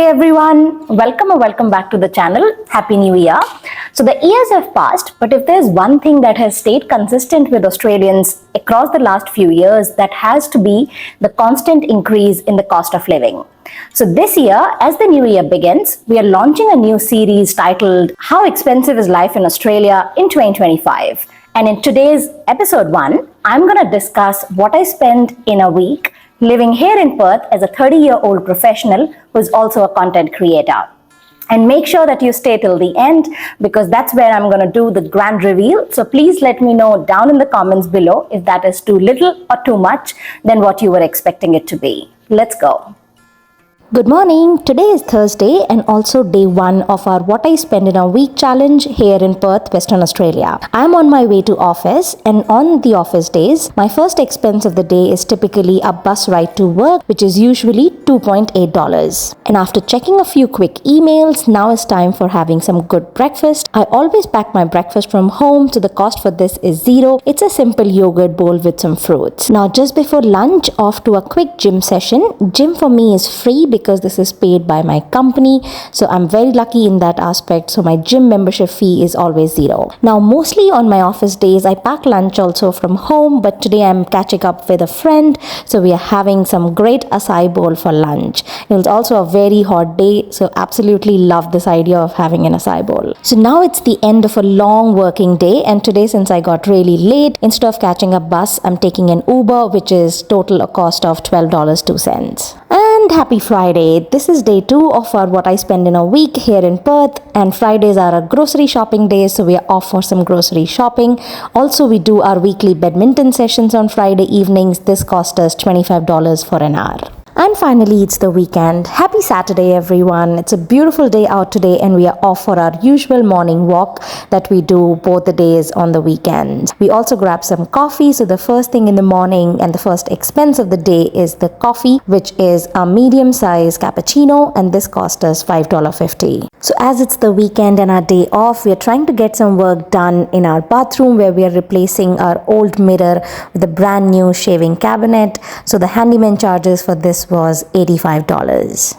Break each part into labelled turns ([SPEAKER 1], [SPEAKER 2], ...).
[SPEAKER 1] Hey everyone, welcome back to the channel. Happy New Year. So the years have passed, but if there's one thing that has stayed consistent with Australians across the last few years, that has to be the constant increase in the cost of living. So this year, as the new year begins, we are launching a new series titled How Expensive is Life in Australia in 2025? And in today's episode 1, I'm going to discuss what I spend in a week living here in Perth as a 30-year-old professional who is also a content creator. And make sure that you stay till the end because that's where I'm going to do the grand reveal. So please let me know down in the comments below if that is too little or too much than what you were expecting it to be. Let's go. Good morning. Today is Thursday and also day 1 of our What I Spend in a Week challenge here in Perth, Western Australia. I'm on my way to office, and on the office days, my first expense of the day is typically a bus ride to work, which is usually $2.8. And after checking a few quick emails, now it's time for having some good breakfast. I always pack my breakfast from home, so the cost for this is $0. It's a simple yogurt bowl with some fruits. Now just before lunch, off to a quick gym session. Gym for me is free because this is paid by my company, so I'm very lucky in that aspect. So my gym membership fee is always $0. Now mostly on my office days I pack lunch also from home, but today I'm catching up with a friend, so we are having some great acai bowl for lunch. It was also a very hot day, so absolutely love this idea of having an acai bowl. So now it's the end of a long working day, and today, since I got really late, instead of catching a bus, I'm taking an Uber, which is total a cost of $12.02. And happy Friday. This is day 2 of our What I Spend in a Week here in Perth, and Fridays are our grocery shopping days, so we are off for some grocery shopping. Also, we do our weekly badminton sessions on Friday evenings. This cost us $25 for an hour. And finally, it's the weekend. Happy Saturday, everyone. It's a beautiful day out today, and we are off for our usual morning walk that we do both the days on the weekend. We also grab some coffee. So the first thing in the morning and the first expense of the day is the coffee, which is a medium-sized cappuccino, and this cost us $5.50. So as it's the weekend and our day off, we are trying to get some work done in our bathroom, where we are replacing our old mirror with a brand new shaving cabinet. So the handyman charges for this was $85.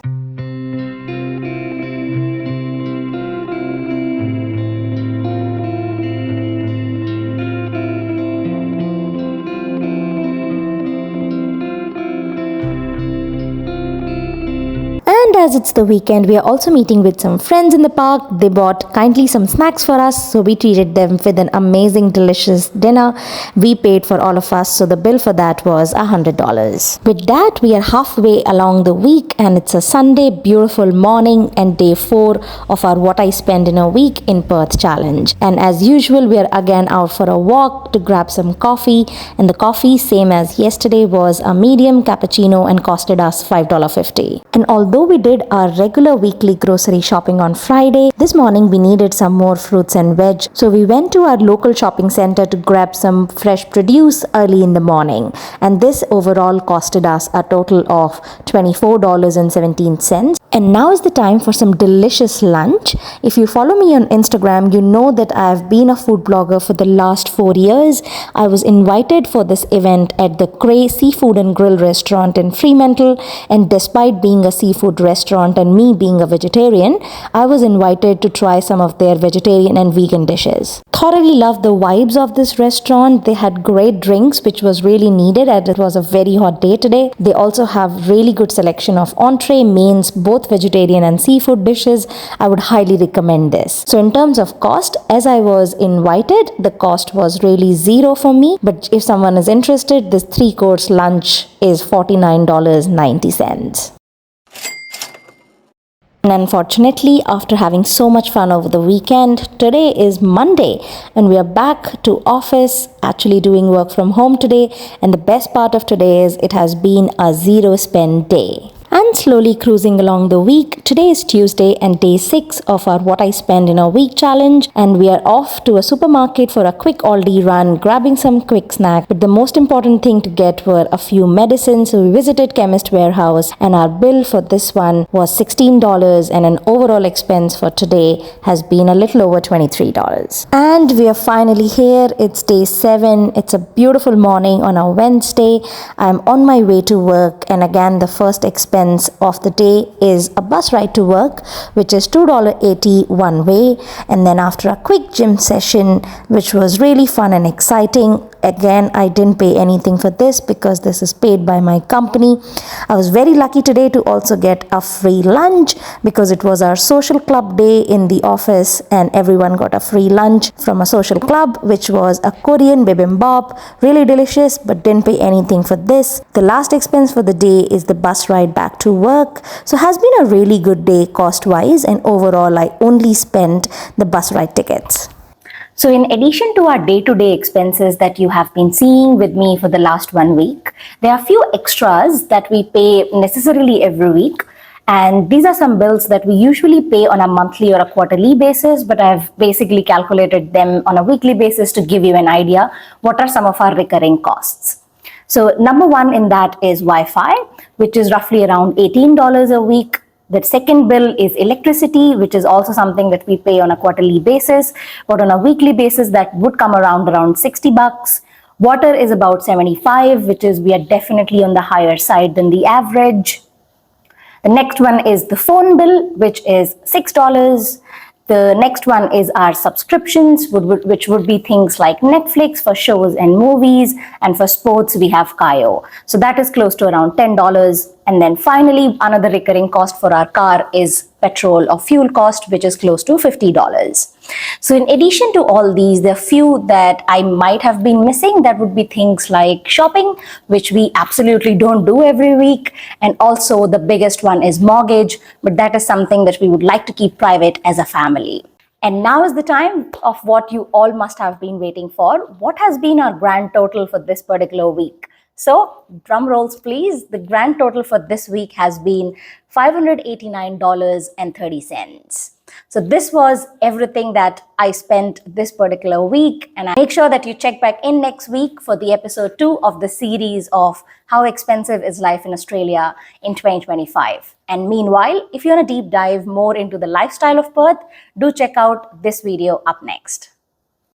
[SPEAKER 1] And as it's the weekend, we are also meeting with some friends in the park. They bought kindly some snacks for us, so we treated them with an amazing, delicious dinner. We paid for all of us, so the bill for that was $100. With that, we are halfway along the week, and it's a Sunday, beautiful morning, and day 4 of our What I Spend in a Week in Perth challenge. And as usual, we are again out for a walk to grab some coffee, and the coffee, same as yesterday, was a medium cappuccino and costed us $5.50. And although we did our regular weekly grocery shopping on Friday, this morning we needed some more fruits and veg, so we went to our local shopping center to grab some fresh produce early in the morning, and this overall costed us a total of $24.17. And now is the time for some delicious lunch. If you follow me on Instagram, you know that I have been a food blogger for the last 4 years. I was invited for this event at the Cray Seafood and Grill restaurant in Fremantle, and despite being a seafood restaurant and me being a vegetarian, I was invited to try some of their vegetarian and vegan dishes. Thoroughly loved the vibes of this restaurant. They had great drinks, which was really needed as it was a very hot day today. They also have really good selection of entree, mains, both vegetarian and seafood dishes. I would highly recommend this. So in terms of cost, as I was invited, the cost was really $0 for me, but if someone is interested, this 3-course lunch is $49.90. And unfortunately, after having so much fun over the weekend, today is Monday and we are back to office, actually doing work from home today. And the best part of today is it has been a $0 spend day. And slowly cruising along the week. Today is Tuesday and day 6 of our What I Spend in a Week challenge, and we are off to a supermarket for a quick Aldi run, grabbing some quick snack. But the most important thing to get were a few medicines, so we visited Chemist Warehouse, and our bill for this one was $16, and an overall expense for today has been a little over $23. And we are finally here. It's day 7. It's a beautiful morning on a Wednesday. I'm on my way to work, and again the first expense
[SPEAKER 2] expense of the day is a bus ride to work, which is $2.80 one way, and then after a quick gym session, which was really fun and exciting. Again, I didn't pay anything for this because this is paid by my company. I was very lucky today to also get a free lunch because it was our social club day in the office, and everyone got a free lunch from a social club, which was a Korean bibimbap. Really delicious, but didn't pay anything for this. The last expense for the day is the bus ride back to work. So has been a really good day cost wise, and overall I only spent the bus ride tickets.
[SPEAKER 1] So in addition to our day-to-day expenses that you have been seeing with me for the last 1 week, there are a few extras that we pay necessarily every week. And these are some bills that we usually pay on a monthly or a quarterly basis, but I've basically calculated them on a weekly basis to give you an idea what are some of our recurring costs. So number one in that is Wi-Fi, which is roughly around $18 a week. The second bill is electricity, which is also something that we pay on a quarterly basis, but on a weekly basis that would come around $60. Water is about 75, which is we are definitely on the higher side than the average. The next one is the phone bill, which is $6. The next one is our subscriptions, which would be things like Netflix for shows and movies, and for sports we have Kayo. So that is close to around $10. And then finally, another recurring cost for our car is petrol or fuel cost, which is close to $50. So in addition to all these, there are few that I might have been missing. That would be things like shopping, which we absolutely don't do every week. And also the biggest one is mortgage, but that is something that we would like to keep private as a family. And now is the time of what you all must have been waiting for. What has been our grand total for this particular week? So, drum rolls please. The grand total for this week has been $589.30. So this was everything that I spent this particular week, and I make sure that you check back in next week for the episode 2 of the series of How Expensive is Life in Australia in 2025. And meanwhile, if you want to deep dive more into the lifestyle of Perth, do check out this video up next.